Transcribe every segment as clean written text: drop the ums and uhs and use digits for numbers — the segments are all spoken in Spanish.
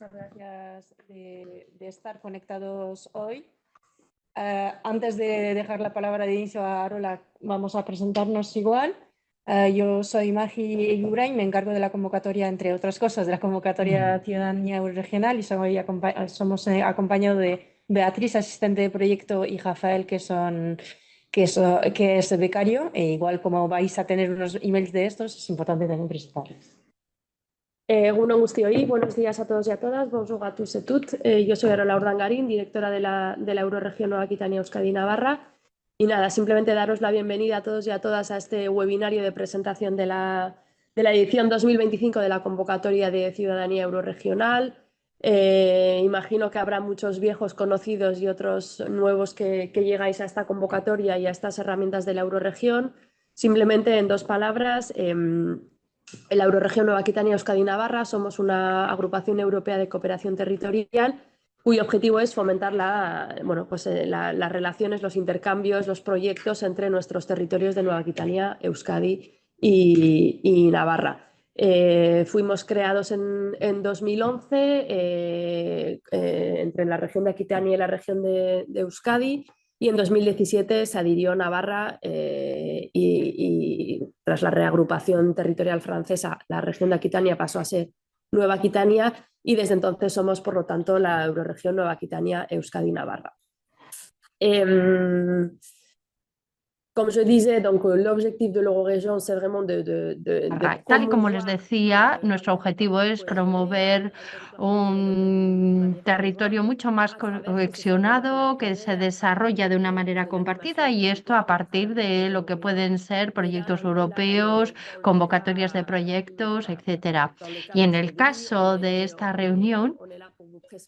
muchas gracias de estar conectados hoy. Antes de dejar la palabra de inicio a Arola, vamos a presentarnos igual. Yo soy Magi Ibrain, me encargo de la convocatoria, entre otras cosas, de la convocatoria Ciudadanía Euroregional, y somos acompañados de Beatriz, asistente de proyecto, y Rafael, que es becario. E igual, como vais a tener unos emails de estos, es importante también presentarles. Egunon guztioi, buenos días a todos y a todas. Bonjour a tous et toutes. Yo soy Arola Urdangarín, directora de la Euroregión Nueva Aquitania Euskadi Navarra. Y nada, simplemente daros la bienvenida a todos y a todas a este webinario de presentación de la edición 2025 de la convocatoria de Ciudadanía Euroregional. Imagino que habrá muchos viejos conocidos y otros nuevos que llegáis a esta convocatoria y a estas herramientas de la Euroregión. Simplemente en dos palabras, en la Euroregión Nueva Aquitania Euskadi Navarra somos una agrupación europea de cooperación territorial cuyo objetivo es fomentar las relaciones, los intercambios, los proyectos entre nuestros territorios de Nueva Aquitania, Euskadi y Navarra. Fuimos creados en 2011 entre la región de Aquitania y la región de Euskadi. Y en 2017 se adhirió Navarra y tras la reagrupación territorial francesa, la región de Aquitania pasó a ser Nueva Aquitania y desde entonces somos, por lo tanto, la Euroregión Nueva Aquitania Euskadi Navarra. Como je disais, donc l'objectif de l'Eurorégion, c'est vraiment Tal y como les decía, nuestro objetivo es promover un territorio mucho más cohesionado, que se desarrolla de una manera compartida, y esto a partir de lo que pueden ser proyectos europeos, convocatorias de proyectos, etcétera. Y en el caso de esta reunión,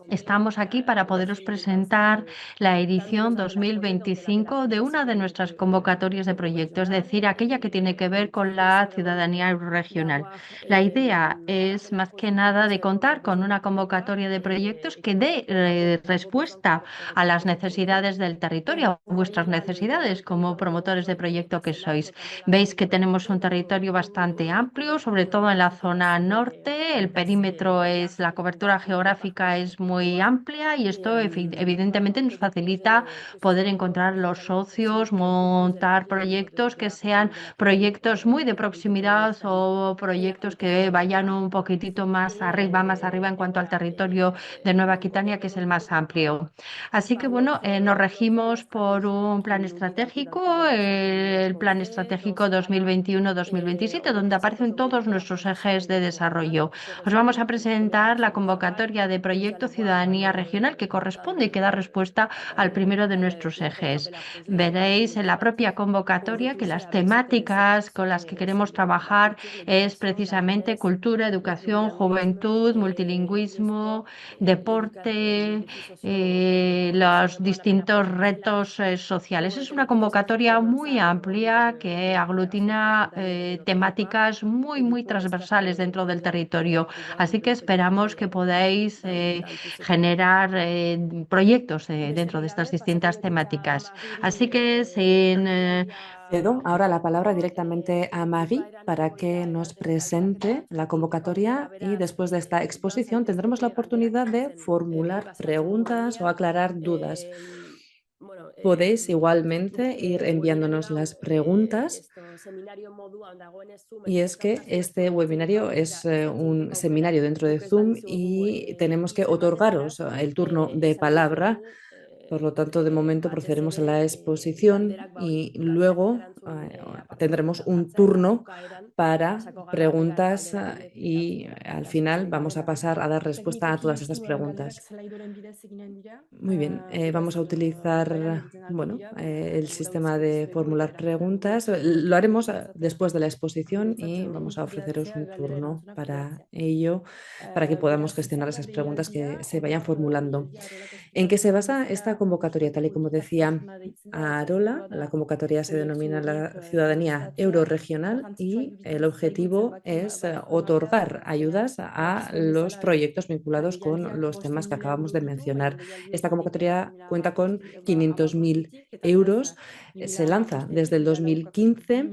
estamos aquí para poderos presentar la edición 2025 de una de nuestras convocatorias de proyectos, es decir, aquella que tiene que ver con la ciudadanía regional. La idea es más que nada de contar con una convocatoria de proyectos que dé respuesta a las necesidades del territorio, a vuestras necesidades como promotores de proyecto que sois. Veis que tenemos un territorio bastante amplio, sobre todo en la zona norte. El perímetro la cobertura geográfica es muy amplia y esto evidentemente nos facilita poder encontrar los socios, montar proyectos que sean proyectos muy de proximidad o proyectos que vayan un poquitito más arriba en cuanto al territorio de Nueva Aquitania, que es el más amplio. Así que bueno, nos regimos por un plan estratégico, el Plan Estratégico 2021-2027, donde aparecen todos nuestros ejes de desarrollo. Os vamos a presentar la convocatoria de proyecto Ciudadanía Regional, que corresponde y que da respuesta al primero de nuestros ejes. Veréis en la propia convocatoria que las temáticas con las que queremos trabajar es precisamente cultura, educación, juventud, multilingüismo, deporte, los distintos retos sociales. Es una convocatoria muy amplia que aglutina temáticas muy transversales dentro del territorio. Así que esperamos que podáis generar proyectos dentro de estas distintas temáticas. Así que cedo ahora la palabra directamente a Marie para que nos presente la convocatoria, y después de esta exposición tendremos la oportunidad de formular preguntas o aclarar dudas. Podéis igualmente ir enviándonos las preguntas, y es que este webinario es un seminario dentro de Zoom y tenemos que otorgaros el turno de palabra. Por lo tanto, de momento procederemos a la exposición y luego tendremos un turno para preguntas y al final vamos a pasar a dar respuesta a todas estas preguntas. Muy bien, vamos a utilizar el sistema de formular preguntas. Lo haremos después de la exposición y vamos a ofreceros un turno para ello, para que podamos gestionar esas preguntas que se vayan formulando. ¿En qué se basa esta convocatoria? Tal y como decía Arola, la convocatoria se denomina la Ciudadanía Euroregional y El objetivo es otorgar ayudas a los proyectos vinculados con los temas que acabamos de mencionar. Esta convocatoria cuenta con 500.000 euros. Se lanza desde el 2015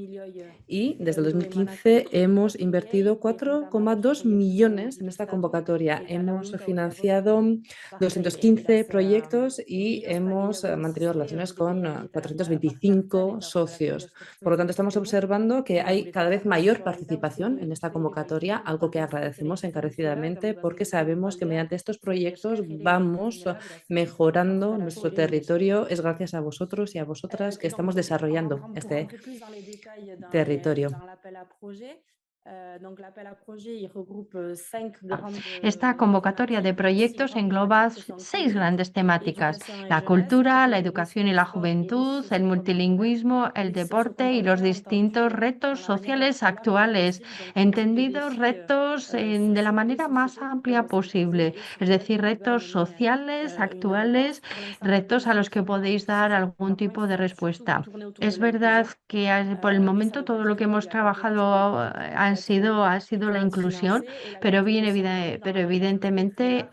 y desde el 2015 hemos invertido 4,2 millones en esta convocatoria. Hemos financiado 215 proyectos y hemos mantenido relaciones con 425 socios. Por lo tanto, estamos observando que hay cada vez mayor participación en esta convocatoria, algo que agradecemos encarecidamente porque sabemos que mediante estos proyectos vamos mejorando nuestro territorio. Es gracias a vosotros y a vosotras que estamos desarrollando este territorio. Esta convocatoria de proyectos engloba 6 grandes temáticas: la cultura, la educación y la juventud, el multilingüismo, el deporte y los distintos retos sociales actuales, entendidos retos de la manera más amplia posible, es decir, retos sociales actuales, retos a los que podéis dar algún tipo de respuesta. Es verdad que por el momento todo lo que hemos trabajado ha sido la inclusión, pero evidentemente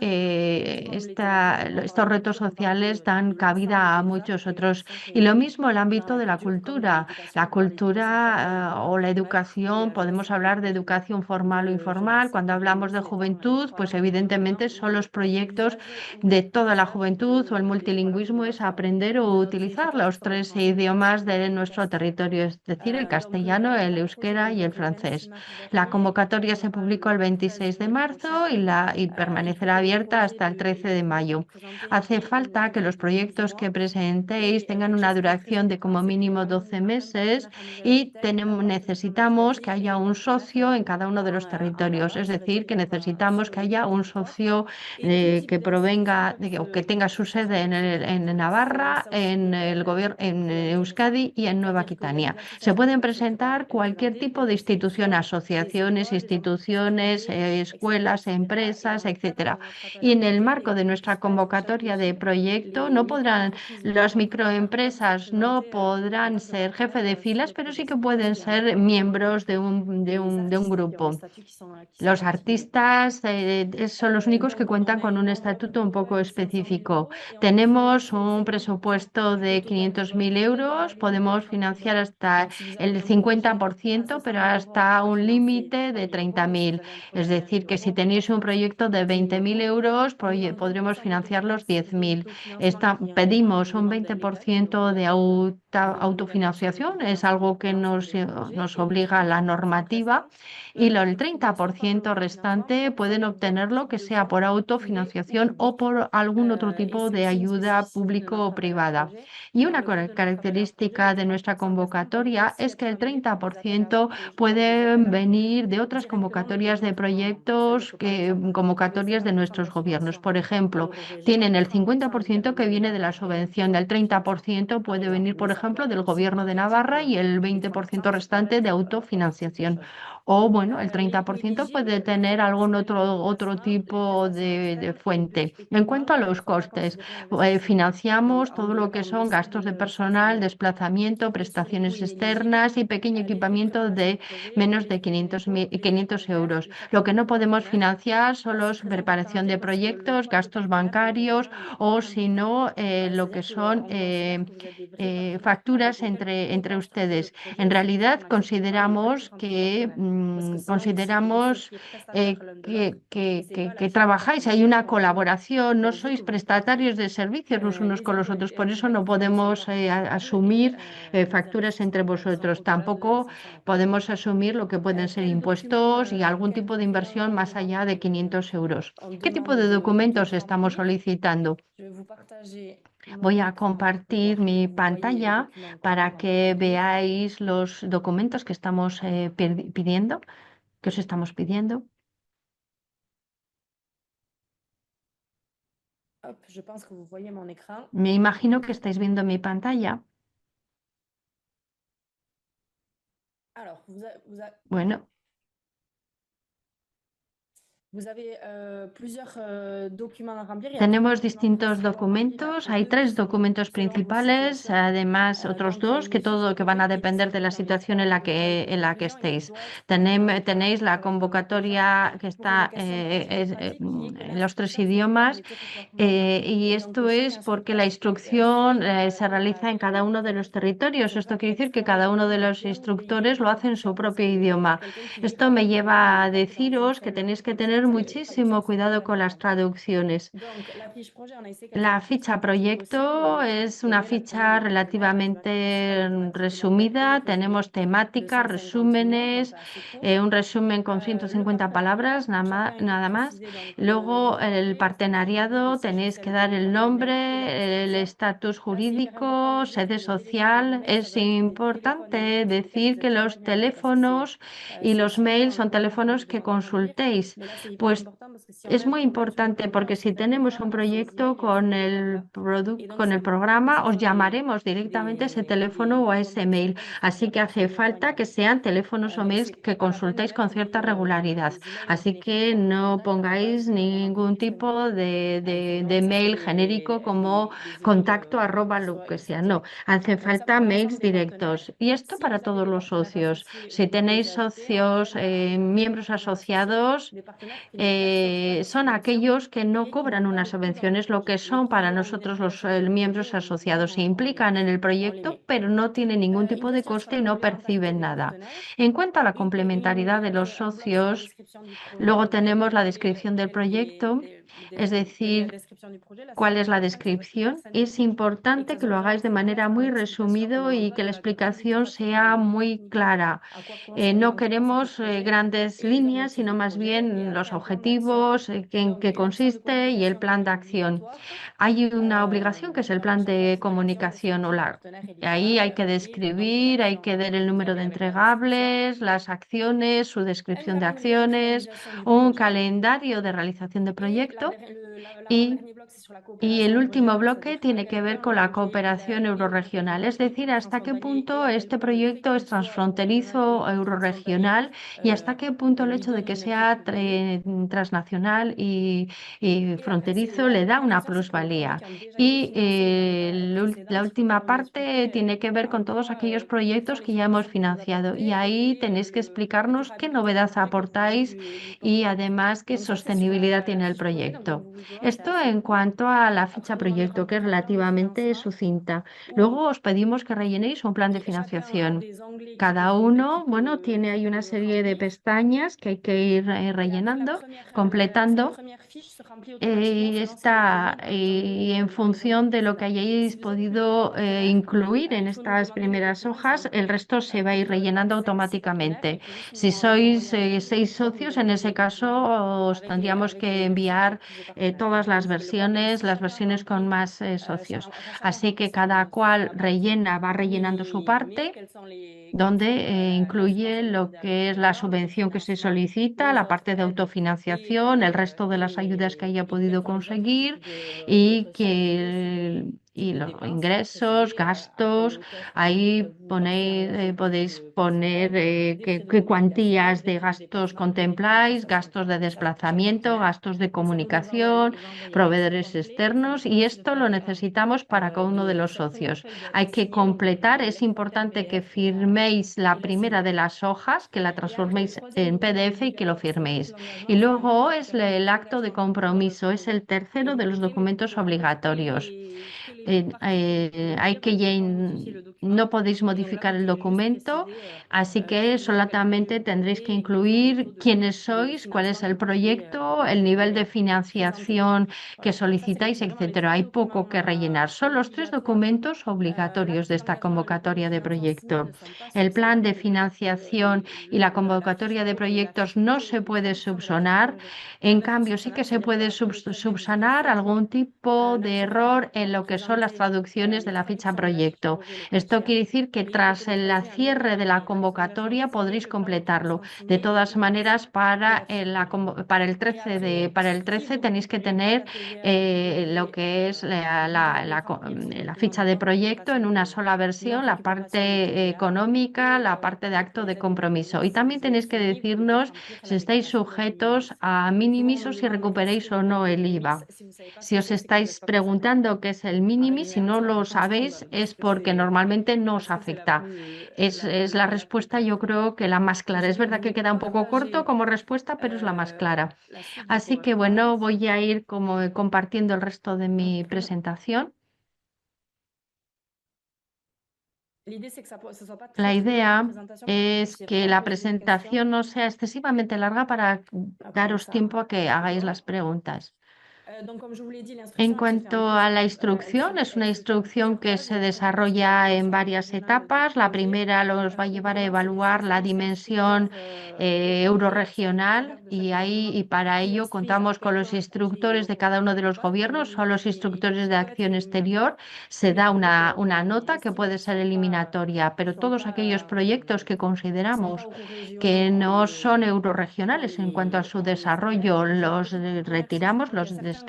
estos retos sociales dan cabida a muchos otros. Y lo mismo el ámbito de la cultura. La cultura o la educación, podemos hablar de educación formal o informal. Cuando hablamos de juventud, pues evidentemente son los proyectos de toda la juventud, o el multilingüismo es aprender o utilizar los 3 idiomas de nuestro territorio, es decir, el castellano, el euskera y el francés. La convocatoria se publicó el 26 de marzo y permanecerá abierta hasta el 13 de mayo. Hace falta que los proyectos que presentéis tengan una duración de como mínimo 12 meses y necesitamos que haya un socio en cada uno de los territorios, es decir, que necesitamos que haya un socio que provenga o que tenga su sede en Navarra, en el gobierno, en Euskadi y en Nueva Aquitania. Se pueden presentar cualquier tipo de institución, asociaciones, instituciones, escuelas, empresas, etcétera. Y en el marco de nuestra convocatoria de proyecto, las microempresas no podrán ser jefe de filas, pero sí que pueden ser miembros de un grupo. Los artistas son los únicos que cuentan con un estatuto un poco específico. Tenemos un presupuesto de 500.000 euros, podemos financiar hasta el 50%, pero hasta un límite de 30.000. Es decir, que si tenéis un proyecto de 20.000 euros, podremos financiar los 10.000. Pedimos un 20% de autofinanciación, es algo que nos obliga a la normativa, y el 30% restante pueden obtenerlo, que sea por autofinanciación o por algún otro tipo de ayuda público o privada. Y una característica de nuestra convocatoria es que el 30% puede venir de otras convocatorias de proyectos, convocatorias de nuestros gobiernos. Por ejemplo, tienen el 50% que viene de la subvención, el 30% puede venir, por ejemplo, del Gobierno de Navarra y el 20% restante de autofinanciación. O, bueno, el 30% puede tener algún otro tipo de fuente. En cuanto a los costes, financiamos todo lo que son gastos de personal, desplazamiento, prestaciones externas y pequeño equipamiento de menos de 500 euros. Lo que no podemos financiar son la preparación de proyectos, gastos bancarios o, si no, lo que son facturas entre ustedes. En realidad, consideramos que trabajáis, hay una colaboración, no sois prestatarios de servicios los unos con los otros, por eso no podemos asumir facturas entre vosotros. Tampoco podemos asumir lo que pueden ser impuestos y algún tipo de inversión más allá de 500 euros. ¿Qué tipo de documentos estamos solicitando? Voy a compartir mi pantalla para que veáis los documentos que estamos pidiendo, que os estamos pidiendo. Me imagino que estáis viendo mi pantalla. Bueno, Tenemos distintos documentos, hay 3 documentos principales, además otros 2 que van a depender de la situación en la que estéis. Tenéis la convocatoria que está en los 3 idiomas y esto es porque la instrucción se realiza en cada uno de los territorios. Esto quiere decir que cada uno de los instructores lo hace en su propio idioma. Esto me lleva a deciros que tenéis que tener muchísimo cuidado con las traducciones. La ficha proyecto es una ficha relativamente resumida. Tenemos temática, resúmenes, un resumen con 150 palabras, nada más. Luego el partenariado, tenéis que dar el nombre, el estatus jurídico, sede social. Es importante decir que los teléfonos y los mails son teléfonos que consultéis. Pues es muy importante porque si tenemos un proyecto con el programa, os llamaremos directamente a ese teléfono o a ese mail. Así que hace falta que sean teléfonos o mails que consultéis con cierta regularidad. Así que no pongáis ningún tipo de mail genérico como contacto @ lo que sea. No, hace falta mails directos. Y esto para todos los socios. Si tenéis socios, miembros asociados, son aquellos que no cobran unas subvenciones, lo que son para nosotros los miembros asociados. Se implican en el proyecto, pero no tienen ningún tipo de coste y no perciben nada. En cuanto a la complementariedad de los socios, luego tenemos la descripción del proyecto, es decir, cuál es la descripción. Es importante que lo hagáis de manera muy resumido y que la explicación sea muy clara. No queremos grandes líneas, sino más bien los objetivos, en qué consiste y el plan de acción. Hay una obligación que es el plan de comunicación. Ahí hay que describir, hay que dar el número de entregables, las acciones, su descripción de acciones, un calendario de realización de proyecto. Y el último bloque tiene que ver con la cooperación eurorregional, es decir, hasta qué punto este proyecto es transfronterizo eurorregional y hasta qué punto el hecho de que sea transnacional y fronterizo le da una plusvalía. Y la última parte tiene que ver con todos aquellos proyectos que ya hemos financiado y ahí tenéis que explicarnos qué novedad aportáis y además qué sostenibilidad tiene el proyecto. Esto en cuanto a la ficha proyecto, que es relativamente sucinta. Luego os pedimos que rellenéis un plan de financiación. Cada uno, bueno, tiene ahí una serie de pestañas que hay que ir rellenando, completando. Y en función de lo que hayáis podido incluir en estas primeras hojas, el resto se va a ir rellenando automáticamente. Si sois 6 socios, en ese caso os tendríamos que enviar todas las versiones con más socios. Así que cada cual va rellenando su parte, donde incluye lo que es la subvención que se solicita, la parte de autofinanciación, el resto de las ayudas que haya podido conseguir y los ingresos, gastos. Ahí podéis poner qué cuantías de gastos contempláis, gastos de desplazamiento, gastos de comunicación, proveedores externos, y esto lo necesitamos para cada uno de los socios. Hay que completar, es importante que firméis la primera de las hojas, que la transforméis en PDF y que lo firméis. Y luego es el acto de compromiso, es el tercero de los documentos obligatorios. No podéis modificar el documento, así que solamente tendréis que incluir quiénes sois, cuál es el proyecto, el nivel de financiación que solicitáis, etcétera. Hay poco que rellenar. Son los 3 documentos obligatorios de esta convocatoria de proyecto. El plan de financiación y la convocatoria de proyectos no se puede subsanar. En cambio, sí que se puede subsanar algún tipo de error en lo que son son las traducciones de la ficha proyecto. Esto quiere decir que tras el cierre de la convocatoria podréis completarlo. De todas maneras, para el 13 tenéis que tener lo que es la ficha de proyecto en una sola versión, la parte económica, la parte de acto de compromiso. Y también tenéis que decirnos si estáis sujetos a minimis o si recuperéis o no el IVA. Si os estáis preguntando qué es el minimis, si no lo sabéis, es porque normalmente no os afecta. Es la respuesta, yo creo que la más clara. Es verdad que queda un poco corto como respuesta, pero es la más clara. Así que bueno, voy a ir como compartiendo el resto de mi presentación. La idea es que la presentación no sea excesivamente larga para daros tiempo a que hagáis las preguntas. En cuanto a la instrucción, es una instrucción que se desarrolla en varias etapas. La primera los va a llevar a evaluar la dimensión eurorregional y para ello contamos con los instructores de cada uno de los gobiernos, son los instructores de acción exterior. Se da una nota que puede ser eliminatoria, pero todos aquellos proyectos que consideramos que no son eurorregionales en cuanto a su desarrollo, los retiramos, los descartamos.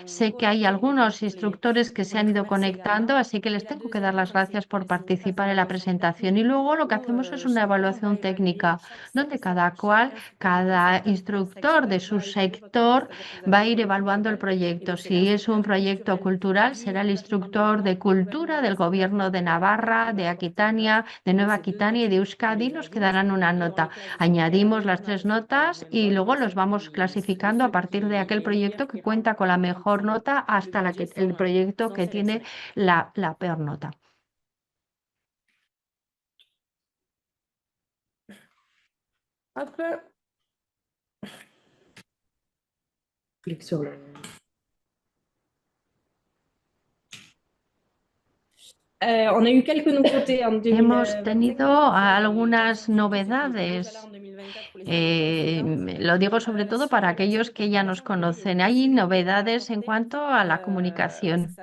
Sé que hay algunos instructores que se han ido conectando, así que les tengo que dar las gracias por participar en la presentación. Y luego lo que hacemos es una evaluación técnica, donde cada instructor de su sector va a ir evaluando el proyecto. Si es un proyecto cultural, será el instructor de cultura del Gobierno de Navarra, de Aquitania, de Nueva Aquitania y de Euskadi, los que darán una nota. Añadimos las 3 notas y luego los vamos clasificando a partir de aquel proyecto que cuenta con la mejor nota hasta el proyecto que tiene la peor nota. Clic sur le... Hemos tenido algunas novedades. Lo digo sobre todo para aquellos que ya nos conocen. Hay novedades en cuanto a la comunicación,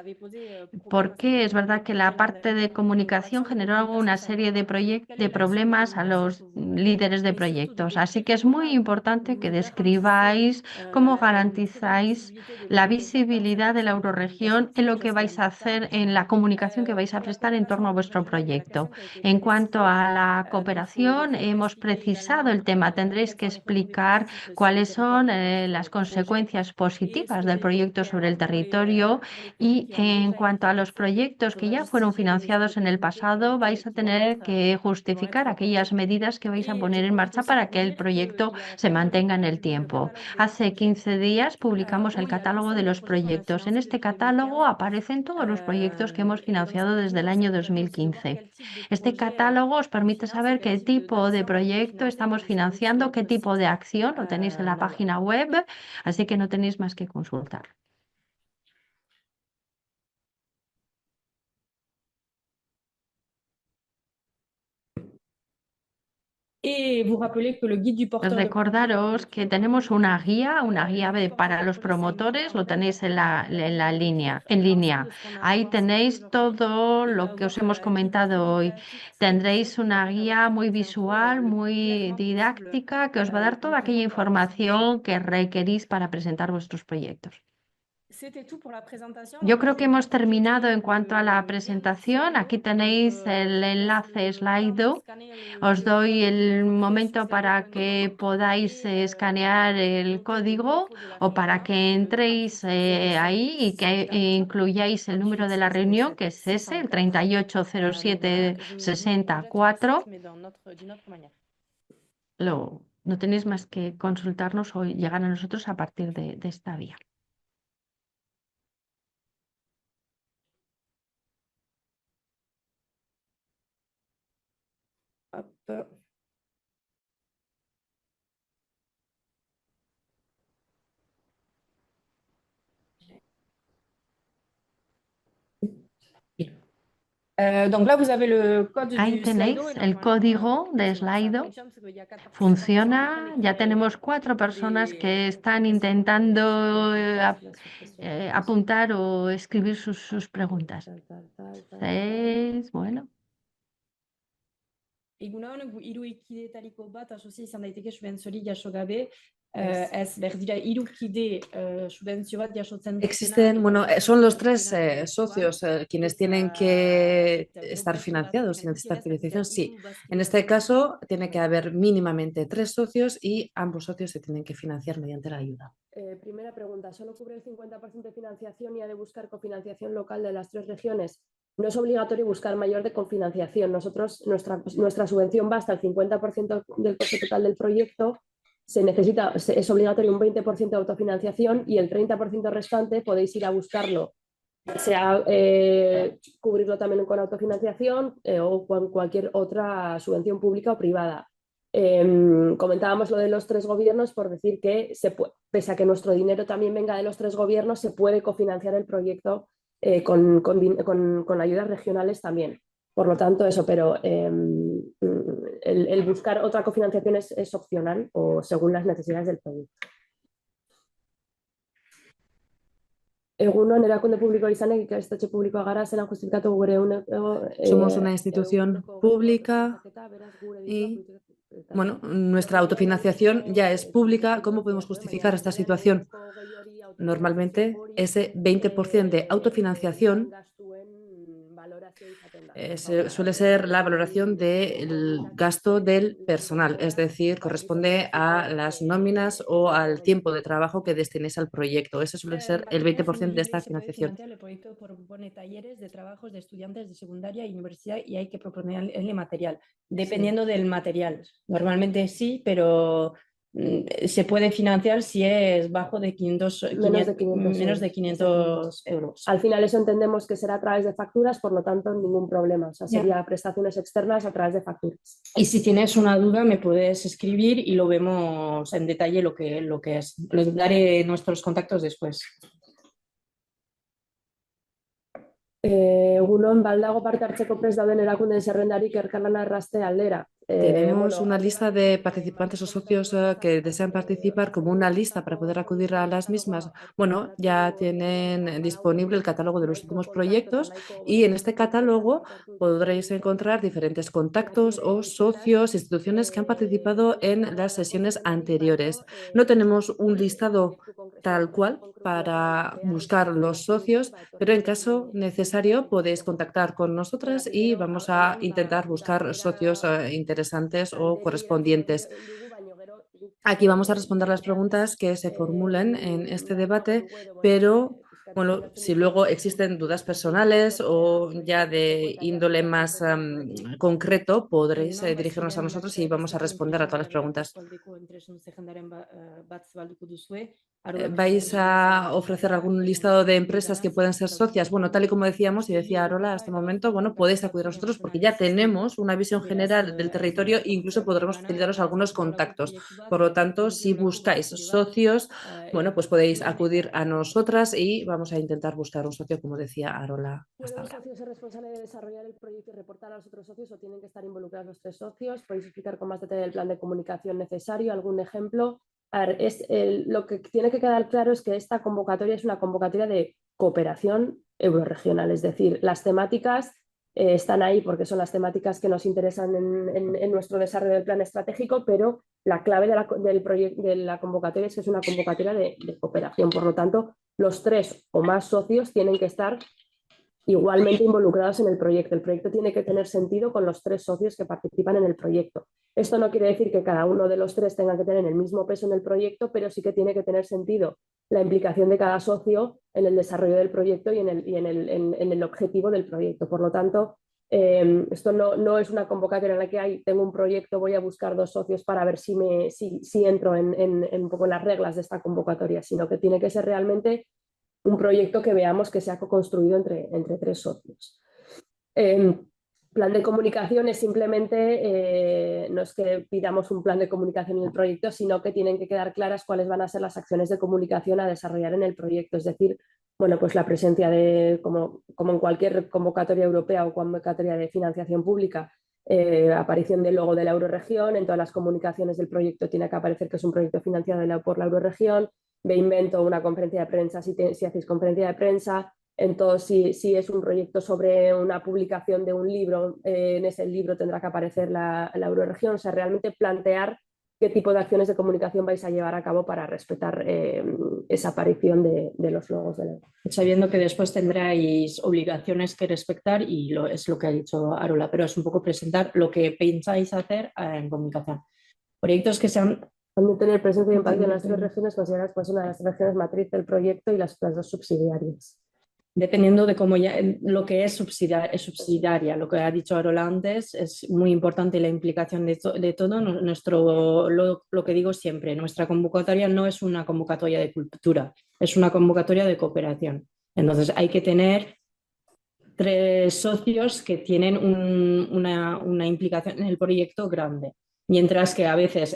porque es verdad que la parte de comunicación generó una serie de problemas a los líderes de proyectos. Así que es muy importante que describáis cómo garantizáis la visibilidad de la eurorregión en lo que vais a hacer, en la comunicación que vais a prestar en torno a vuestro proyecto. En cuanto a la cooperación, hemos precisado el tema. Tendréis que explicar cuáles son las consecuencias positivas del proyecto sobre el territorio y en cuanto a los proyectos que ya fueron financiados en el pasado, vais a tener que justificar aquellas medidas que vais a poner en marcha para que el proyecto se mantenga en el tiempo. Hace 15 días publicamos el catálogo de los proyectos. En este catálogo aparecen todos los proyectos que hemos financiado desde el año 2015. Este catálogo os permite saber qué tipo de proyecto estamos financiando, qué tipo de acción, lo tenéis en la página web, así que no tenéis más que consultar. Recordaros que tenemos una guía para los promotores, lo tenéis en línea. Ahí tenéis todo lo que os hemos comentado hoy. Tendréis una guía muy visual, muy didáctica, que os va a dar toda aquella información que requerís para presentar vuestros proyectos. Yo creo que hemos terminado en cuanto a la presentación. Aquí tenéis el enlace Slido. Os doy el momento para que podáis escanear el código o para que entréis ahí y que incluyáis el número de la reunión, que es ese, el 380764. No tenéis más que consultarnos o llegar a nosotros a partir de esta vía. Donc là, vous avez le code Ahí du tenéis Slido. el código de Slido. Funciona. Ya tenemos 4 personas que están intentando apuntar o escribir sus preguntas. 6, bueno. Eguna honek hiru kidetariko bat asocia izan daiteke subentziorik jaso gabe, ez berdira hiru kide subentzio bat jasotzen dutena. Existen, bueno, son los 3 socios quienes tienen que estar financiados y necesitar financiación. Sí, en este caso tiene que haber mínimamente 3 socios y ambos socios se tienen que financiar mediante la ayuda. Primera pregunta, ¿solo cubre el 50% de financiación y ha de buscar cofinanciación local de las 3 regiones? No es obligatorio buscar mayor de cofinanciación. Nosotros, nuestra subvención va hasta el 50% del coste total del proyecto. Es obligatorio un 20% de autofinanciación y el 30% restante podéis ir a buscarlo, sea cubrirlo también con autofinanciación o con cualquier otra subvención pública o privada. Comentábamos lo de los 3 gobiernos por decir que pese a que nuestro dinero también venga de los 3 gobiernos, se puede cofinanciar el proyecto con ayudas regionales también. Por lo tanto, eso, pero el buscar otra cofinanciación es opcional o según las necesidades del proyecto. Egunon, erakunde publikoa izanek ikastetxe publikoa gara, zelan justifikatu gure Somos una institución pública y, bueno, nuestra autofinanciación ya es pública. ¿Cómo podemos justificar esta situación? Normalmente, ese 20% de autofinanciación suele ser la valoración del gasto del personal, es decir, corresponde a las nóminas o al tiempo de trabajo que destinéis al proyecto. Ese suele ser el 20% de esta financiación. El proyecto propone talleres de trabajos de estudiantes de secundaria y universidad y hay que proponerle material, dependiendo del material. Normalmente sí, pero se puede financiar si es bajo de 500, menos de 500 euros. Al final eso entendemos que será a través de facturas, por lo tanto ningún problema. O sea, sería prestaciones externas a través de facturas. Y si tienes una duda me puedes escribir y lo vemos en detalle lo que es. Les daré nuestros contactos después. Egunon, baldago parte hartzeko prest dauden erakundeen zerrendarik elkarlana errazte aldera. Tenemos una lista de participantes o socios que desean participar como una lista para poder acudir a las mismas. Bueno, ya tienen disponible el catálogo de los últimos proyectos y en este catálogo podréis encontrar diferentes contactos o socios, instituciones que han participado en las sesiones anteriores. No tenemos un listado tal cual para buscar los socios, pero en caso necesario podéis contactar con nosotras y vamos a intentar buscar socios interesantes o correspondientes. Aquí vamos a responder las preguntas que se formulen en este debate, pero bueno, si luego existen dudas personales o ya de índole más concreto, podréis dirigirnos a nosotros y vamos a responder a todas las preguntas. ¿Vais a ofrecer algún listado de empresas que pueden ser socias? Bueno, tal y como decíamos y decía Arola hasta este momento, bueno, podéis acudir a nosotros porque ya tenemos una visión general del territorio e incluso podremos facilitaros algunos contactos. Por lo tanto, si buscáis socios, bueno, pues podéis acudir a nosotras y vamos a intentar buscar un socio, como decía Arola hasta ahora. ¿Puede un socio ser responsable de desarrollar el proyecto y reportar a los otros socios o tienen que estar involucrados los 3 socios? ¿Podéis explicar con más detalle el plan de comunicación necesario? ¿Algún ejemplo? A ver, lo que tiene que quedar claro es que esta convocatoria es una convocatoria de cooperación eurorregional, es decir, las temáticas están ahí porque son las temáticas que nos interesan en nuestro desarrollo del plan estratégico, pero la clave de la convocatoria es que es una convocatoria de cooperación. Por lo tanto, los 3 o más socios tienen que estar igualmente involucrados en el proyecto. El proyecto tiene que tener sentido con los 3 socios que participan en el proyecto. Esto no quiere decir que cada uno de los 3 tenga que tener el mismo peso en el proyecto, pero sí que tiene que tener sentido la implicación de cada socio en el desarrollo del proyecto y en el objetivo del proyecto. Por lo tanto, esto no es una convocatoria en la que tengo un proyecto, voy a buscar 2 socios para ver si entro en un poco las reglas de esta convocatoria, sino que tiene que ser realmente un proyecto que veamos que se ha construido entre 3 socios. Plan de comunicación es simplemente, no es que pidamos un plan de comunicación en el proyecto, sino que tienen que quedar claras cuáles van a ser las acciones de comunicación a desarrollar en el proyecto. Es decir, bueno, pues la presencia de, como en cualquier convocatoria europea o convocatoria de financiación pública, aparición del logo de la Euroregión, en todas las comunicaciones del proyecto tiene que aparecer que es un proyecto financiado por la Euroregión, de invento una conferencia de prensa si hacéis conferencia de prensa, entonces si es un proyecto sobre una publicación de un libro, en ese libro tendrá que aparecer la Euroregión, o sea, realmente plantear qué tipo de acciones de comunicación vais a llevar a cabo para respetar esa aparición de los logos de la sabiendo que después tendréis obligaciones que respetar y es lo que ha dicho Arola, pero es un poco presentar lo que pensáis hacer en comunicación. Proyectos que sean... Han de tener presencia y impacto en las tres regiones consideradas pues una de las regiones matriz del proyecto y las otras dos subsidiarias. Dependiendo de cómo ya lo que es subsidiaria, lo que ha dicho Arola antes, es muy importante la implicación de todo. Lo que digo siempre, nuestra convocatoria no es una convocatoria de cultura, es una convocatoria de cooperación. Entonces hay que tener 3 socios que tienen una implicación en el proyecto grande. Mientras que a veces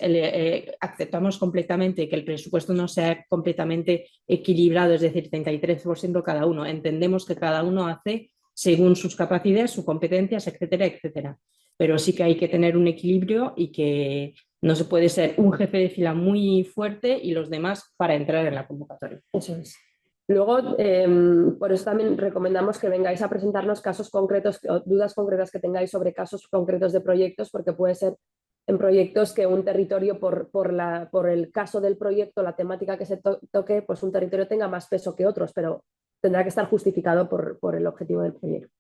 aceptamos completamente que el presupuesto no sea completamente equilibrado, es decir, 33% cada uno. Entendemos que cada uno hace según sus capacidades, sus competencias, etcétera, etcétera. Pero sí que hay que tener un equilibrio y que no se puede ser un jefe de fila muy fuerte y los demás para entrar en la convocatoria. Eso es. Luego, por eso también recomendamos que vengáis a presentarnos casos concretos o dudas concretas que tengáis sobre casos concretos de proyectos, porque puede ser en proyectos que un territorio, por el caso del proyecto, la temática que se toque, pues un territorio tenga más peso que otros, pero tendrá que estar justificado por el objetivo del proyecto.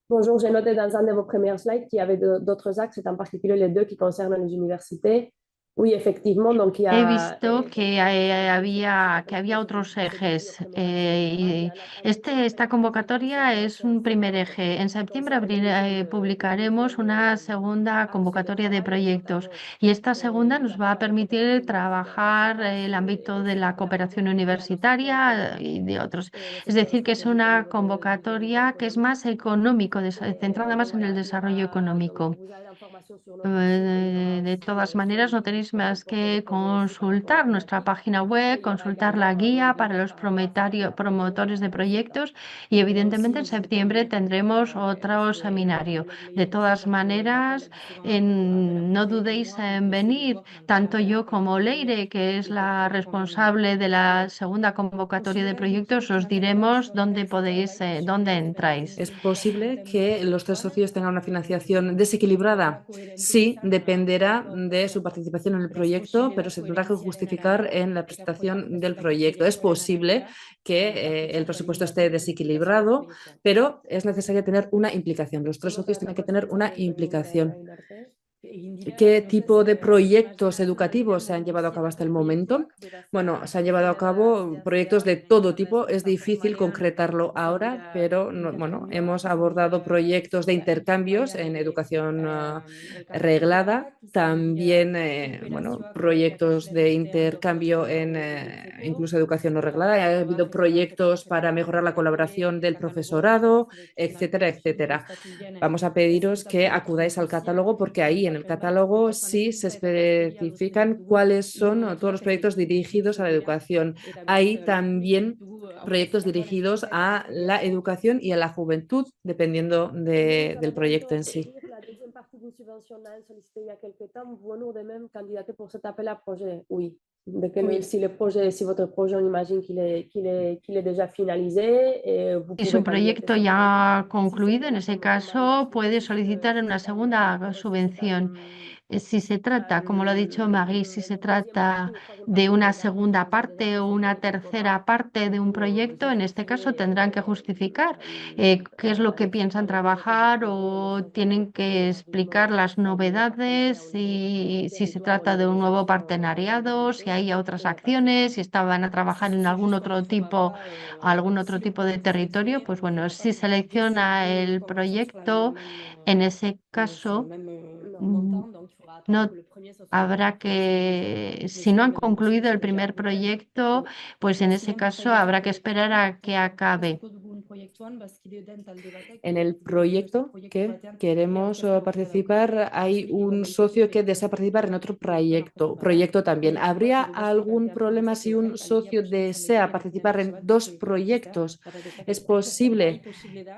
Bonjour, j'ai noté dans un de vos premières slides qu'il y avait d'autres axes, et en particulier les 2 qui concernent les universités. Oui, effectivement, donc il y a... He visto que había otros ejes. Y esta convocatoria es un primer eje. En septiembre publicaremos una segunda convocatoria de proyectos y esta segunda nos va a permitir trabajar el ámbito de la cooperación universitaria y de otros. Es decir, que es una convocatoria que es más económico, centrada más en el desarrollo económico. De todas maneras, no tenéis más que consultar nuestra página web, consultar la guía para los promotores de proyectos y evidentemente en septiembre tendremos otro seminario. De todas maneras, no dudéis en venir, tanto yo como Leire, que es la responsable de la segunda convocatoria de proyectos, os diremos dónde entráis. ¿Es posible que los 3 socios tengan una financiación desequilibrada? Sí, dependerá de su participación en el proyecto, pero se tendrá que justificar en la presentación del proyecto. Es posible que el presupuesto esté desequilibrado, pero es necesario tener una implicación. Los 3 socios tienen que tener una implicación. ¿Qué tipo de proyectos educativos se han llevado a cabo hasta el momento? Bueno, se han llevado a cabo proyectos de todo tipo. Es difícil concretarlo ahora, pero bueno, hemos abordado proyectos de intercambios en educación reglada, también bueno, proyectos de intercambio en incluso educación no reglada. Ha habido proyectos para mejorar la colaboración del profesorado, etcétera, etcétera. Vamos a pediros que acudáis al catálogo porque ahí en el catálogo sí se especifican cuáles son todos los proyectos dirigidos a la educación. Hay también proyectos dirigidos a la educación y a la juventud, dependiendo del proyecto en sí. Si votre projet, on imagine qu'il est déjà finalisé. Si su proyecto ya ha concluido, en ese caso puede solicitar una segunda subvención. Si se trata, como lo ha dicho Marie, si se trata de una segunda parte o una tercera parte de un proyecto, en este caso tendrán que justificar qué es lo que piensan trabajar o tienen que explicar las novedades, si se trata de un nuevo partenariado, si hay otras acciones, si van a trabajar en algún otro tipo de territorio. Pues bueno, si selecciona el proyecto, en ese caso no habrá que, si no han concluido el primer proyecto, pues en ese caso habrá que esperar a que acabe. En el proyecto que queremos participar hay un socio que desea participar en otro proyecto también. ¿Habría algún problema si un socio desea participar en dos proyectos? ¿Es posible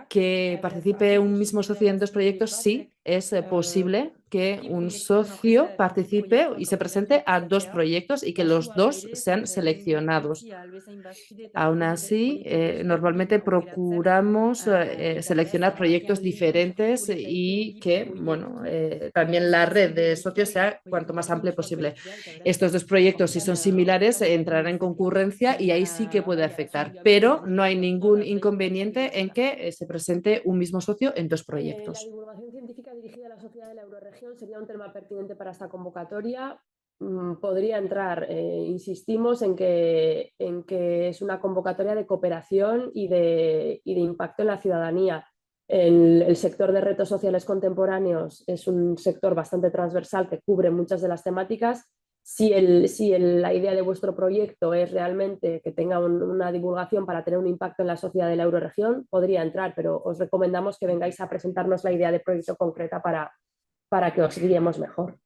que participe un mismo socio en dos proyectos? Sí, es posible que un socio participe y se presente a dos proyectos y que los dos sean seleccionados. Aún así, normalmente procuramos seleccionar proyectos diferentes y que, bueno, también la red de socios sea cuanto más amplia posible. Estos dos proyectos, si son similares, entrarán en concurrencia y ahí sí que puede afectar, pero no hay ningún inconveniente en que se presente un mismo socio en dos La proyectos. divulgación científica dirigida a la sociedad de la Eurorregión sería un tema pertinente para esta convocatoria. Podría entrar, insistimos en que es una convocatoria de cooperación y de impacto en la ciudadanía. El sector de retos sociales contemporáneos es un sector bastante transversal que cubre muchas de las temáticas. Si la idea de vuestro proyecto es realmente que tenga una divulgación para tener un impacto en la sociedad de la Eurorregión, podría entrar, pero os recomendamos que vengáis a presentarnos la idea de proyecto concreta para que os guiemos mejor.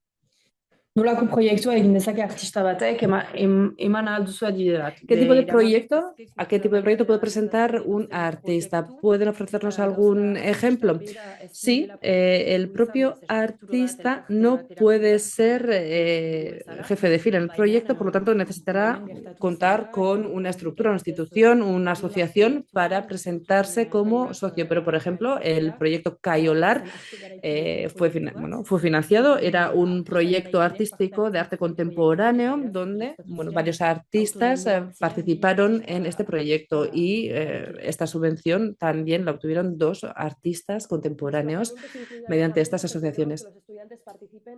Nolako proiektua egin dezake artista batek eman ahal duzu adibide bat. ¿Qué tipo de proyecto? ¿A qué tipo de proyecto puede presentar un artista? ¿Pueden ofrecernos algún ejemplo? Sí, el propio artista no puede ser jefe de fila en el proyecto, por lo tanto necesitará contar con una estructura, una institución, una asociación para presentarse como socio. Pero, por ejemplo, el proyecto Caiolar fue financiado, era un proyecto artístico de arte contemporáneo donde varios artistas participaron en este proyecto y esta subvención también la obtuvieron dos artistas contemporáneos mediante estas asociaciones. Los estudiantes participen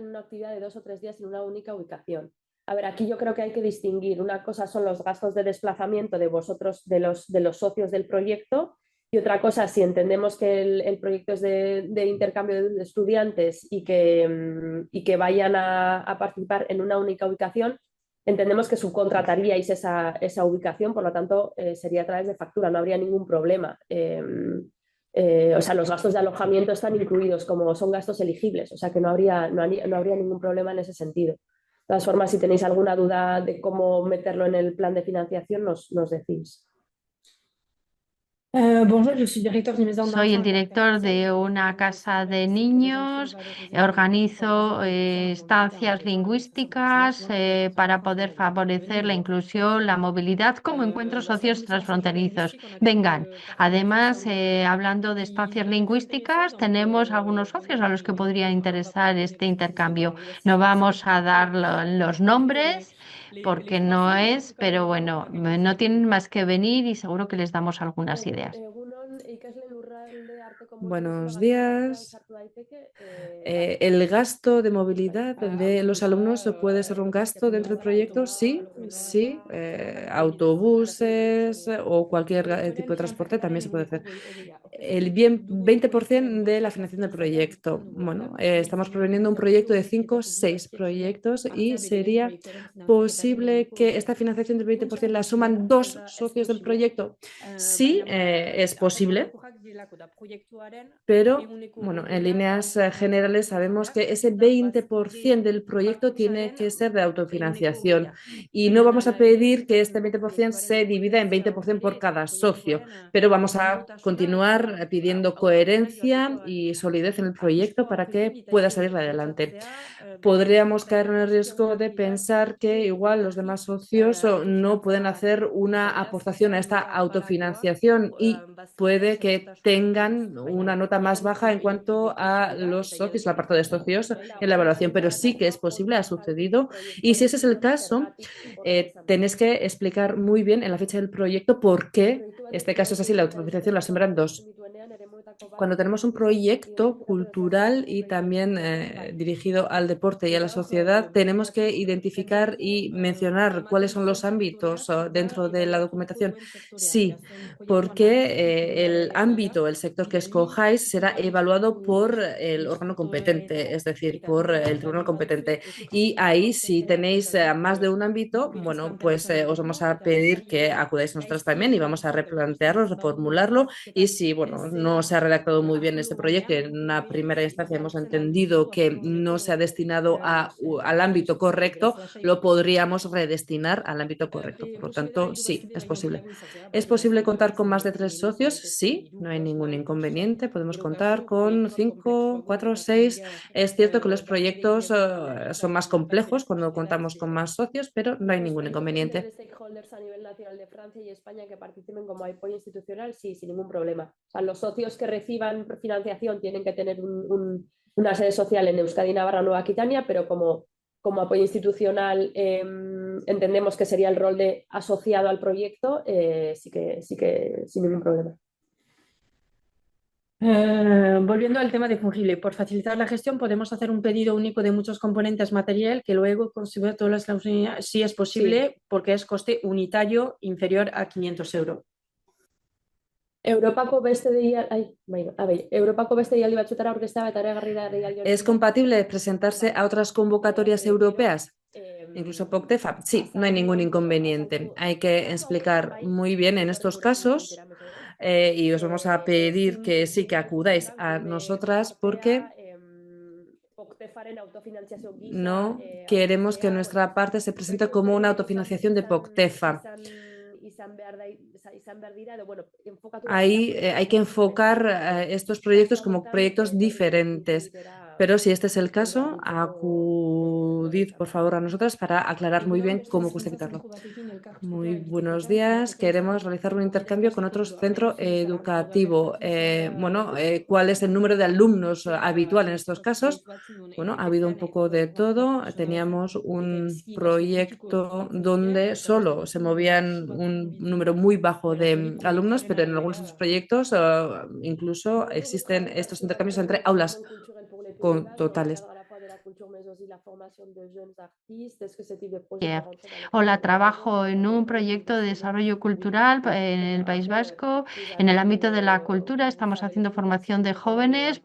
en una actividad de 2 o 3 días en una única ubicación. A ver, aquí yo creo que hay que distinguir. Una cosa son los gastos de desplazamiento de vosotros, de los socios del proyecto, y otra cosa, si entendemos que el proyecto es de intercambio de estudiantes y que vayan a participar en una única ubicación, entendemos que subcontrataríais esa ubicación, por lo tanto sería a través de factura, no habría ningún problema. O sea, los gastos de alojamiento están incluidos como son gastos elegibles, o sea que no habría ningún problema en ese sentido. De todas formas, si tenéis alguna duda de cómo meterlo en el plan de financiación, nos decís. Soy el director de una casa de niños, organizo estancias lingüísticas para poder favorecer la inclusión, la movilidad como encuentros socios transfronterizos. Vengan, además, hablando de estancias lingüísticas, tenemos algunos socios a los que podría interesar este intercambio. No vamos a dar los nombres porque no es, pero bueno, no tienen más que venir y seguro que les damos algunas ideas. Buenos días. ¿El gasto de movilidad de los alumnos puede ser un gasto dentro del proyecto? Sí, sí. Autobuses o cualquier tipo de transporte también se puede hacer. El 20% de la financiación del proyecto. Bueno, estamos proponiendo un proyecto de 5 o 6 proyectos y sería posible que esta financiación del 20% la suman 2 socios del proyecto. Sí, es posible, pero bueno, en líneas generales sabemos que ese 20% del proyecto tiene que ser de autofinanciación y no vamos a pedir que este 20% se divida en 20% por cada socio, pero vamos a continuar pidiendo coherencia y solidez en el proyecto para que pueda salir adelante. Podríamos caer en el riesgo de pensar que igual los demás socios no pueden hacer una aportación a esta autofinanciación y puede que tengan una nota más baja en cuanto a los socios, el apartado de socios en la evaluación, pero sí que es posible, ha sucedido. Y si ese es el caso, tenéis que explicar muy bien en la fecha del proyecto por qué este caso es así, la autofinanciación la sembran 2. Cuando tenemos un proyecto cultural y también dirigido al deporte y a la sociedad, tenemos que identificar y mencionar cuáles son los ámbitos dentro de la documentación. Sí, porque el ámbito, el sector que escojáis será evaluado por el órgano competente, es decir, por el tribunal competente. Y ahí, si tenéis más de un ámbito, bueno, pues os vamos a pedir que acudáis nosotras también y vamos a replantearlo, reformularlo. Y si, bueno, no se ha redactado muy bien este proyecto y en una primera instancia hemos entendido que no se ha destinado al ámbito correcto, lo podríamos redestinar al ámbito correcto. Por lo tanto, sí, es posible. ¿Es posible contar con más de 3 socios? Sí, no hay ningún inconveniente. Podemos contar con 5, 4, 6. Es cierto que los proyectos son más complejos cuando contamos con más socios, pero no hay ningún inconveniente. De stakeholders a nivel nacional de Francia y España que participen como apoyo institucional, sí, sin ningún problema. O sea, los socios que reciban financiación tienen que tener una sede social en Euskadi, Navarra, Nueva Aquitania, pero como apoyo institucional entendemos que sería el rol de asociado al proyecto, sí que sin ningún problema. Volviendo al tema de fungible, por facilitar la gestión podemos hacer un pedido único de muchos componentes material que luego consiga todas las unidades, si es posible, sí, porque es coste unitario inferior a 500 euros. Europako beste Europako beste deialdi batzuetara aurkeztea eta ere ¿Es compatible presentarse a otras convocatorias europeas? Incluso POCTEFA. Sí, no hay ningún inconveniente. Hay que explicar muy bien en estos casos y os vamos a pedir que sí que acudáis a nosotras porque no queremos que nuestra parte se presente como una autofinanciación de POCTEFA. Ahí hay que enfocar estos proyectos como proyectos diferentes. Pero si este es el caso, acudid por favor a nosotras para aclarar muy bien cómo justificarlo. Muy buenos días. Queremos realizar un intercambio con otro centro educativo. ¿Cuál es el número de alumnos habitual en estos casos? Bueno, ha habido un poco de todo. Teníamos un proyecto donde solo se movían un número muy bajo de alumnos, pero en algunos otros proyectos incluso existen estos intercambios entre aulas totales. Hola, trabajo en un proyecto de desarrollo cultural en el País Vasco. En el ámbito de la cultura estamos haciendo formación de jóvenes.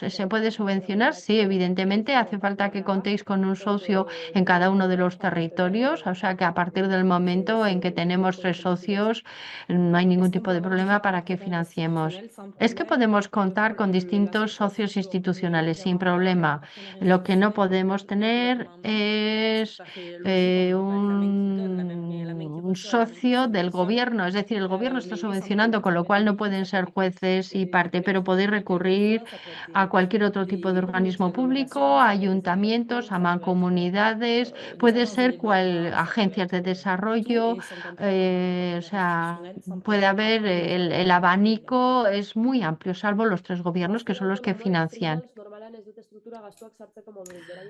¿Se puede subvencionar? Sí, evidentemente. Hace falta que contéis con un socio en cada uno de los territorios. O sea que a partir del momento en que tenemos 3 socios, no hay ningún tipo de problema para que financiemos. Es que podemos contar con distintos socios institucionales sin problema. Lo que no podemos tener es un socio del gobierno, es decir, el gobierno está subvencionando, con lo cual no pueden ser jueces y parte, pero podéis recurrir a cualquier otro tipo de organismo público, a ayuntamientos, a mancomunidades, puede ser agencias de desarrollo, o sea, puede haber, el abanico es muy amplio, salvo los 3 gobiernos que son los que financian.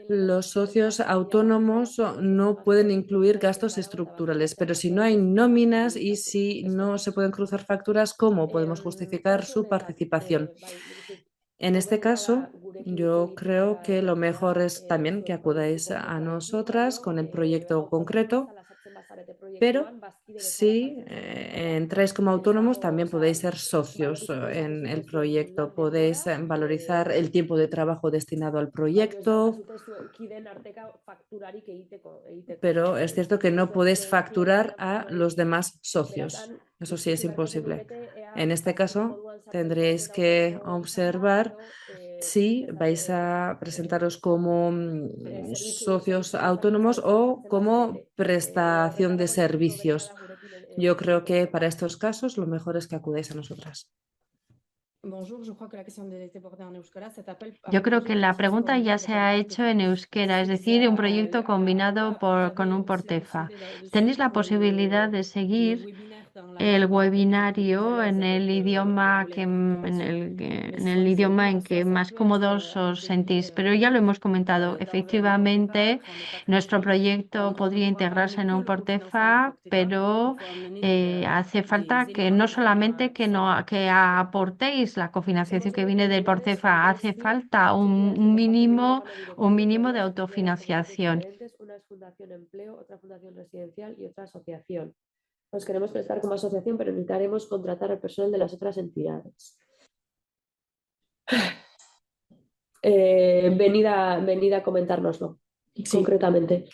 Los socios autónomos no pueden incluir gastos estructurales, pero si no hay nóminas y si no se pueden cruzar facturas, ¿cómo podemos justificar su participación? En este caso, yo creo que lo mejor es también que acudáis a nosotras con el proyecto concreto, pero si entráis como autónomos también podéis ser socios en el proyecto, podéis valorizar el tiempo de trabajo destinado al proyecto, pero es cierto que no podéis facturar a los demás socios. Eso sí es imposible. En este caso, tendréis que observar si vais a presentaros como socios autónomos o como prestación de servicios. Yo creo que para estos casos lo mejor es que acudáis a nosotras. Yo creo que la pregunta ya se ha hecho en euskera, es decir, un proyecto combinado con un Portefa. Tenéis la posibilidad de seguir el webinario en el idioma en el idioma en que más cómodos os sentís. Pero ya lo hemos comentado, efectivamente, nuestro proyecto podría integrarse en un Portefa, pero hace falta que no solamente que aportéis la cofinanciación que viene del Portefa, hace falta un mínimo de autofinanciación. Una es Fundación Empleo, otra Fundación Residencial y otra asociación. Nos queremos prestar como asociación, pero necesitaremos contratar al personal de las otras entidades. Venid a comentárnoslo concretamente,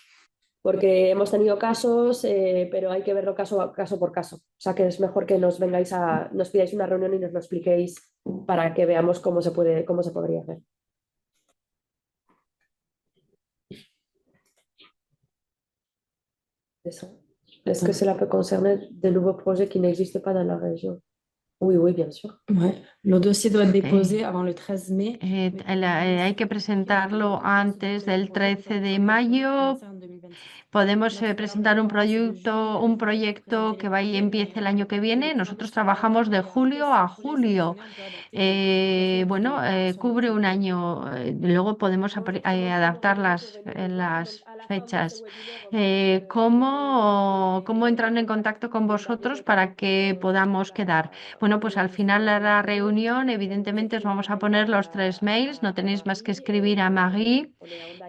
porque hemos tenido casos, pero hay que verlo caso por caso. O sea que es mejor que nos pidáis una reunión y nos lo expliquéis para que veamos cómo se podría hacer. Eso. Est-ce que cela peut concerner de nouveaux projets qui n'existent pas dans la région? Oui, oui, bien sûr. Ouais. Le dossier doit être déposé avant le 13 mai. Hay que presentarlo antes del 13 de mayo. Podemos presentar un proyecto que vaya y empiece el año que viene. Nosotros trabajamos de julio a julio. Cubre un año. Luego podemos adaptar las fechas. ¿Cómo entrar en contacto con vosotros para que podamos quedar? Bueno, pues al final de la reunión, evidentemente, os vamos a poner los 3 mails. No tenéis más que escribir a Marie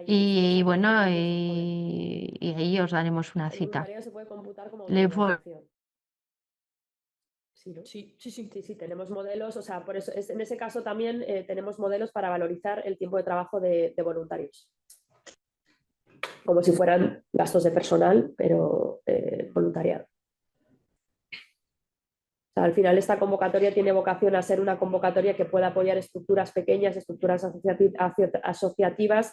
y bueno, y ahí os daremos una cita. Se puede computar como Le Sí, ¿no? Sí. Sí, tenemos modelos, o sea, por eso en ese caso también tenemos modelos para valorizar el tiempo de trabajo de voluntarios. Como si fueran gastos de personal, pero voluntariado. O sea, al final esta convocatoria tiene vocación a ser una convocatoria que pueda apoyar estructuras pequeñas, estructuras asociativas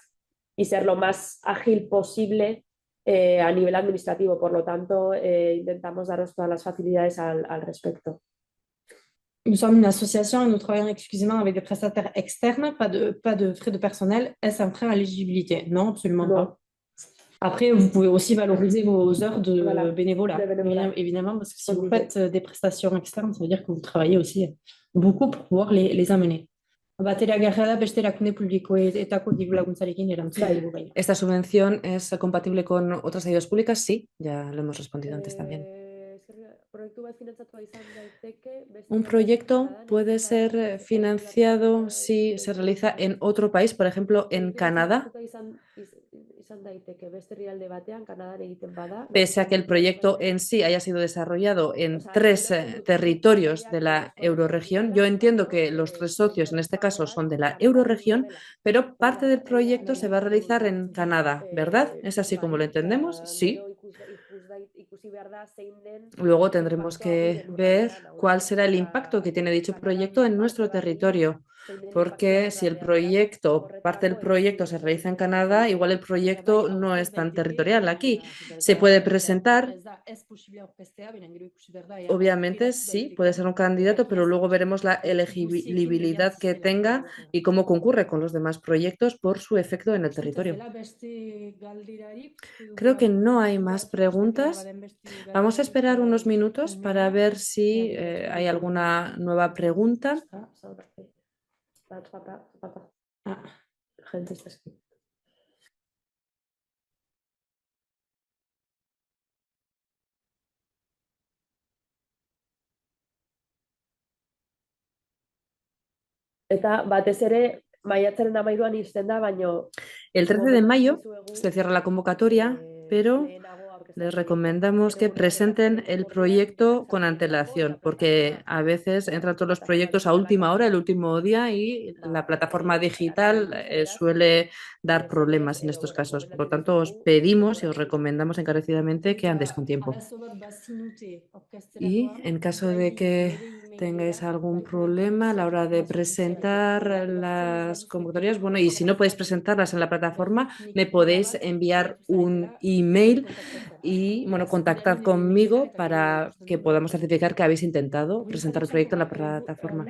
y ser lo más ágil posible a nivel administrativo. Por lo tanto, intentamos daros todas las facilidades al respecto. Nous sommes une association et nous travaillons exclusivement avec des prestataires externes, pas de frais de personnel. Est-ce un frein à l'éligibilité? Non, absolument pas. Après, vous pouvez aussi valoriser vos heures de bénévolat, évidemment, parce que si vous faites des prestations externes, ça veut dire que vous travaillez aussi beaucoup pour pouvoir les amener. ¿Esta subvención es compatible con otras ayudas públicas? Sí, ya lo hemos respondido antes también. Un proyecto puede ser financiado si se realiza en otro país, por ejemplo, en Canadá, pese a que el proyecto en sí haya sido desarrollado en 3 territorios de la eurorregión. Yo entiendo que los 3 socios en este caso son de la eurorregión, pero parte del proyecto se va a realizar en Canadá, ¿verdad? ¿Es así como lo entendemos? Sí. Luego tendremos que ver cuál será el impacto que tiene dicho proyecto en nuestro territorio, porque si parte del proyecto se realiza en Canadá, igual el proyecto no es tan territorial. Aquí se puede presentar, obviamente sí, puede ser un candidato, pero luego veremos la elegibilidad que tenga y cómo concurre con los demás proyectos por su efecto en el territorio. Creo que no hay más preguntas. Vamos a esperar unos minutos para ver si hay alguna nueva pregunta. Eta batez ere maiatzaren 13 iristen da, baino el 13 de mayo se cierra la convocatoria, pero les recomendamos que presenten el proyecto con antelación, porque a veces entran todos los proyectos a última hora, el último día, y la plataforma digital suele dar problemas en estos casos. Por lo tanto, os pedimos y os recomendamos encarecidamente que andéis con tiempo. Y en caso de que tengáis algún problema a la hora de presentar las convocatorias, bueno, y si no podéis presentarlas en la plataforma, me podéis enviar un email y, bueno, contactad conmigo para que podamos certificar que habéis intentado presentar el proyecto en la plataforma.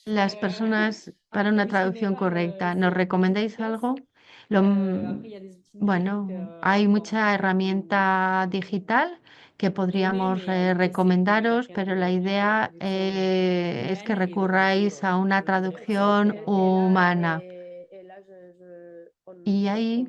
Las personas para una traducción correcta, ¿nos recomendáis algo? Bueno, hay mucha herramienta digital que podríamos recomendaros, pero la idea es que recurráis a una traducción humana. Y ahí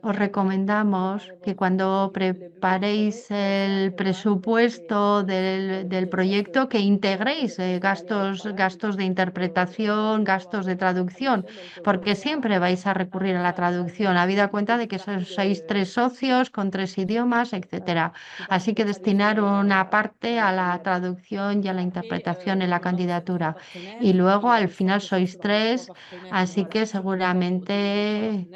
os recomendamos que cuando preparéis el presupuesto del proyecto, que integréis gastos de interpretación, gastos de traducción, porque siempre vais a recurrir a la traducción, habida cuenta de que sois 3 socios con 3 idiomas, etcétera. Así que destinar una parte a la traducción y a la interpretación en la candidatura. Y luego al final sois 3, así que seguramente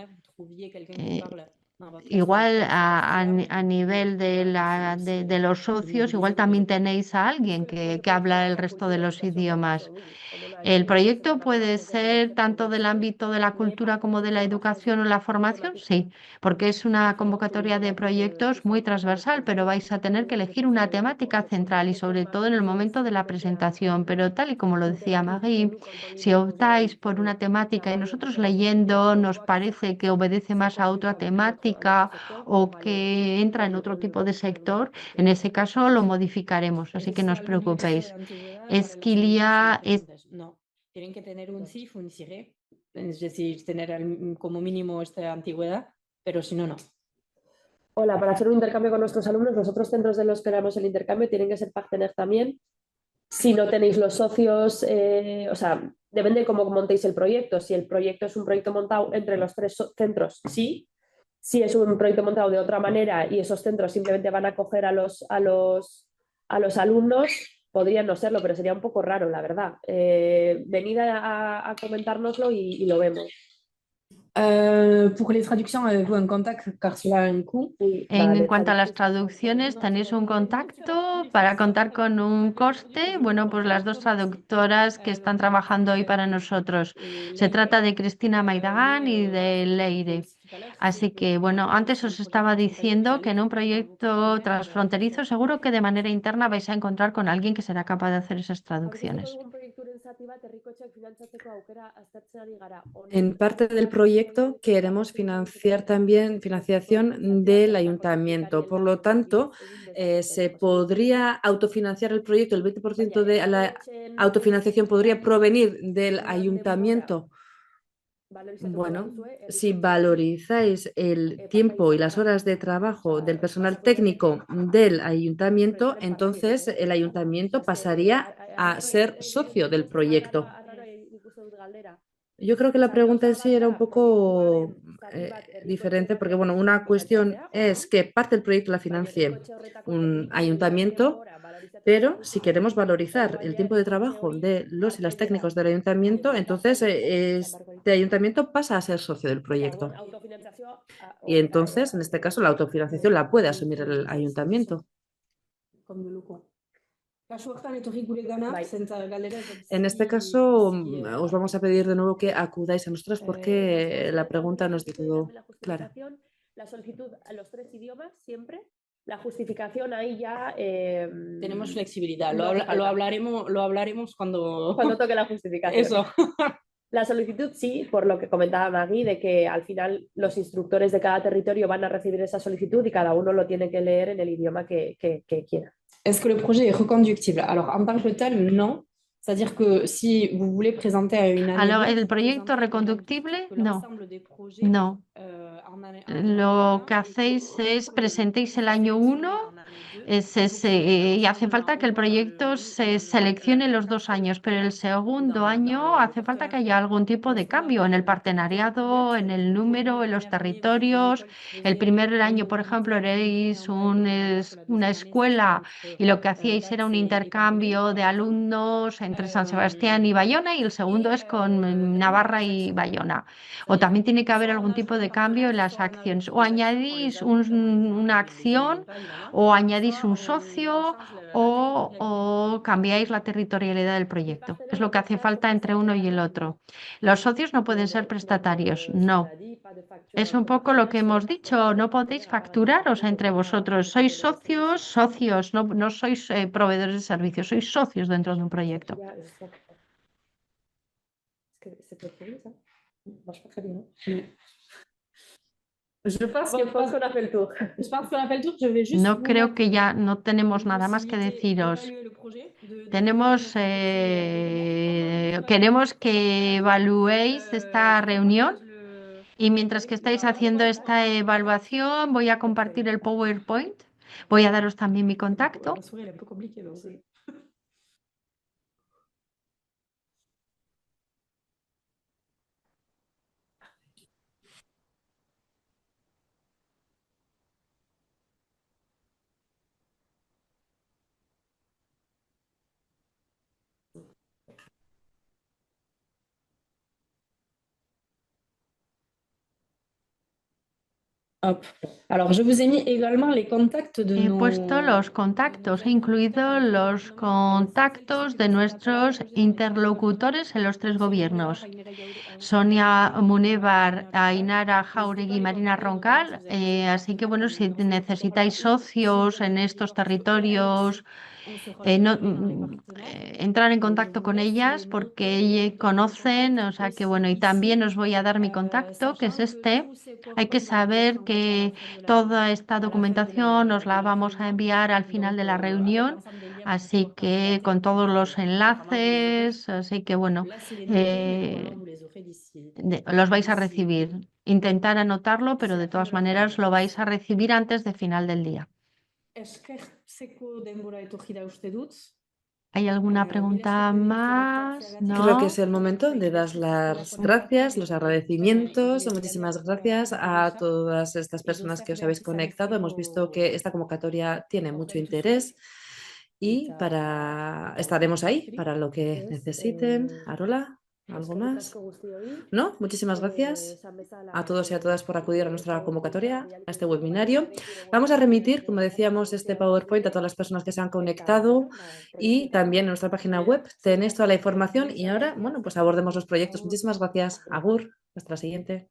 igual a nivel de los socios, igual también tenéis a alguien que habla el resto de los idiomas. El proyecto puede ser tanto del ámbito de la cultura como de la educación o la formación, sí, porque es una convocatoria de proyectos muy transversal, pero vais a tener que elegir una temática central y sobre todo en el momento de la presentación. Pero tal y como lo decía Maggie, si optáis por una temática y nosotros leyendo nos parece que obedece más a otra temática o que entra en otro tipo de sector, en ese caso lo modificaremos, así que no os preocupéis. Esquilia es No, tienen que tener un CIF, un CIRE, es decir, tener como mínimo esta antigüedad, pero si no, no. Hola, para hacer un intercambio con nuestros alumnos, los otros centros de los que damos el intercambio tienen que ser partener también. Si no tenéis los socios, o sea, depende de cómo montéis el proyecto. Si el proyecto es un proyecto montado entre los 3 centros, sí. Si es un proyecto montado de otra manera y esos centros simplemente van a acoger a los alumnos, podrían no serlo, pero sería un poco raro, la verdad. Venid a comentárnoslo y lo vemos. Pour les traductions, avez-vous un contact car cela a un coût? En cuanto a las traducciones, ¿tenéis un contacto para contar con un coste? Bueno, pues las 2 traductoras que están trabajando hoy para nosotros. Se trata de Cristina Maidagán y de Leire. Así que, bueno, antes os estaba diciendo que en un proyecto transfronterizo seguro que de manera interna vais a encontrar con alguien que será capaz de hacer esas traducciones. En parte del proyecto queremos financiar también financiación del ayuntamiento. Por lo tanto, se podría autofinanciar el proyecto. El 20% de la autofinanciación podría provenir del ayuntamiento. Bueno, si valorizáis el tiempo y las horas de trabajo del personal técnico del ayuntamiento, entonces el ayuntamiento pasaría a ser socio del proyecto. Yo creo que la pregunta en sí era un poco diferente porque, bueno, una cuestión es que parte del proyecto la financie un ayuntamiento, pero si queremos valorizar el tiempo de trabajo de los y las técnicos del ayuntamiento, entonces este ayuntamiento pasa a ser socio del proyecto. Y entonces, en este caso, la autofinanciación la puede asumir el ayuntamiento. En este caso, os vamos a pedir de nuevo que acudáis a nosotras porque la pregunta no es de todo clara. La solicitud a los 3 idiomas siempre. La justificación ahí ya... Tenemos flexibilidad, lo hablaremos cuando toque la justificación. Eso. La solicitud sí, por lo que comentaba Maggie, de que al final los instructores de cada territorio van a recibir esa solicitud y cada uno lo tiene que leer en el idioma que quiera. Est-ce que le projet est reconductible? Alors, en tant que tel, non. C'est-à-dire que si vous voulez présenter à une année... Alors, ¿el proyecto reconductible? No. No. Lo que hacéis es presentéis el año 1 y hace falta que el proyecto se seleccione los 2 años, pero el segundo año hace falta que haya algún tipo de cambio en el partenariado, en el número, en los territorios. El primer año, por ejemplo, erais una escuela y lo que hacíais era un intercambio de alumnos entre San Sebastián y Bayona, y el segundo es con Navarra y Bayona. O también tiene que haber algún tipo de cambio en las acciones. O añadís una acción, o añadís un socio, o cambiáis la territorialidad del proyecto. Es lo que hace falta entre uno y el otro. Los socios no pueden ser prestatarios, no. Es un poco lo que hemos dicho, no podéis facturaros entre vosotros. Sois socios, no sois proveedores de servicios, sois socios dentro de un proyecto. Je pense que pense qu'on a fait le tour. Je pense qu'on a fait le tour. Je vais juste No vous creo mettre que ya no tenemos une nada más que possibilité deciros. d'évaluer le projet, de Tenemos, notre projet, queremos que evaluéis esta reunión y mientras que estáis haciendo esta evaluación voy a compartir el PowerPoint. Voy a daros también mi contacto. La souris, elle est un peu compliquée, donc. Hop. Alors, je vous ai mis également les contacts de He nos... puesto los contactos, he incluido los contactos de nuestros interlocutores en los 3 gobiernos. Sonia Munevar, Ainara Jauregui y Marina Roncal. Así que bueno, si necesitáis socios en estos territorios, entrar en contacto con ellas porque conocen, o sea que bueno, y también os voy a dar mi contacto, que es este. Hay que saber que toda esta documentación os la vamos a enviar al final de la reunión, así que con todos los enlaces, así que bueno, los vais a recibir. Intentar anotarlo, pero de todas maneras lo vais a recibir antes de final del día. ¿Hay alguna pregunta más? Creo que ¿No? es el momento de dar las gracias, los agradecimientos. Muchísimas gracias a todas estas personas que os habéis conectado. Hemos visto que esta convocatoria tiene mucho interés y estaremos ahí para lo que necesiten. Arola, ¿algo más? ¿No? Muchísimas gracias a todos y a todas por acudir a nuestra convocatoria, a este webinario. Vamos a remitir, como decíamos, este PowerPoint a todas las personas que se han conectado y también en nuestra página web tenéis toda la información y ahora, bueno, pues abordemos los proyectos. Muchísimas gracias. Agur, hasta la siguiente.